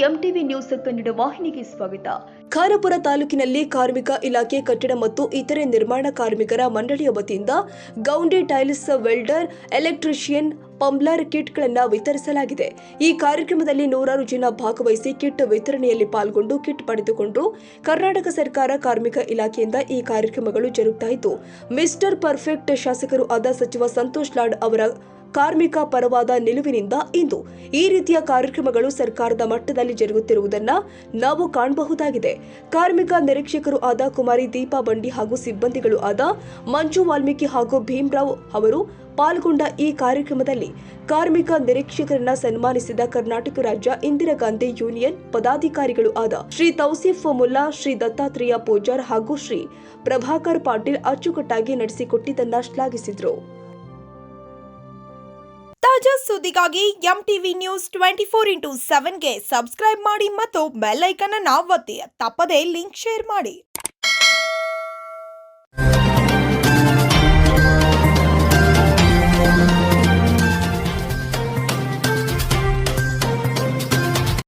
MTV news Kannada ವಾಹಿನಿಗೆ ಸ್ವಾಗತ. ಖಾನಾಪುರ ತಾಲೂಕಿನಲ್ಲಿ ಕಾರ್ಮಿಕ ಇಲಾಖೆ ಕಟ್ಟಡ ಮತ್ತು ಇತರೆ ನಿರ್ಮಾಣ ಕಾರ್ಮಿಕರ ಮಂಡಳಿಯ ವತಿಯಿಂದ ಗೌಂಡಿ ಟೈಲ್ಸ್ ವೆಲ್ಡರ್, ಎಲೆಕ್ಟ್ರಿಷಿಯನ್, ಪಂಬ್ಲರ್ ಕಿಟ್ಗಳನ್ನು ವಿತರಿಸಲಾಗಿದೆ. ಈ ಕಾರ್ಯಕ್ರಮದಲ್ಲಿ ನೂರಾರು ಜನ ಭಾಗವಹಿಸಿ ಕಿಟ್ ವಿತರಣೆಯಲ್ಲಿ ಪಾಲ್ಗೊಂಡು ಕಿಟ್ ಪಡೆದುಕೊಂಡರು. ಕರ್ನಾಟಕ ಸರ್ಕಾರ ಕಾರ್ಮಿಕ ಇಲಾಖೆಯಿಂದ ಈ ಕಾರ್ಯಕ್ರಮಗಳು ಜರುಗುತ್ತಾ ಇದ್ದು, ಮಿಸ್ಟರ್ ಪರ್ಫೆಕ್ಟ್ ಶಾಸಕರು ಆದ ಸಚಿವ ಸಂತೋಷ್ ಲಾಡ್ ಅವರ ಕಾರ್ಮಿಕ ಪರವಾದ ನಿಲುವಿನಿಂದ ಇಂದು ಈ ರೀತಿಯ ಕಾರ್ಯಕ್ರಮಗಳು ಸರ್ಕಾರದ ಮಟ್ಟದಲ್ಲಿ ಜರುಗುತ್ತಿರುವುದನ್ನು ನಾವು ಕಾಣಬಹುದಾಗಿದೆ. ಕಾರ್ಮಿಕ ನಿರೀಕ್ಷಕರು ಆದ ಕುಮಾರಿ ದೀಪಾ ಬಂಡಿ ಹಾಗೂ ಸಿಬ್ಬಂದಿಗಳು ಆದ ಮಂಜು ವಾಲ್ಮೀಕಿ ಹಾಗೂ ಭೀಮರಾವ್ ಅವರು ಪಾಲ್ಗೊಂಡ ಈ ಕಾರ್ಯಕ್ರಮದಲ್ಲಿ ಕಾರ್ಮಿಕ ನಿರೀಕ್ಷಕರನ್ನ ಸನ್ಮಾನಿಸಿದ ಕರ್ನಾಟಕ ರಾಜ್ಯ ಇಂದಿರಾ ಗಾಂಧಿ ಯೂನಿಯನ್ ಪದಾಧಿಕಾರಿಗಳು ಆದ ಶ್ರೀ ತೌಸೀಫ್ ಮುಲ್ಲಾ, ಶ್ರೀ ದತ್ತಾತ್ರೇಯ ಪೂಜಾರ್ ಹಾಗೂ ಶ್ರೀ ಪ್ರಭಾಕರ್ ಪಾಟೀಲ್ ಅಚ್ಚುಕಟ್ಟಾಗಿ ನಡೆಸಿಕೊಟ್ಟಿದ್ದನ್ನ ಶ್ಲಾಘಿಸಿದರು. ತಾಜಾ ಸುದ್ದಿಗಾಗಿ ಎಂಟಿವಿ ನ್ಯೂಸ್ 24x7ಗೆ ಸಬ್ಸ್ಕ್ರೈಬ್ ಮಾಡಿ ಮತ್ತು ಬೆಲ್ ಐಕಾನ್ ಅನ್ನು ಒತ್ತಿ. ತಪ್ಪದೇ ಲಿಂಕ್ ಶೇರ್ ಮಾಡಿ.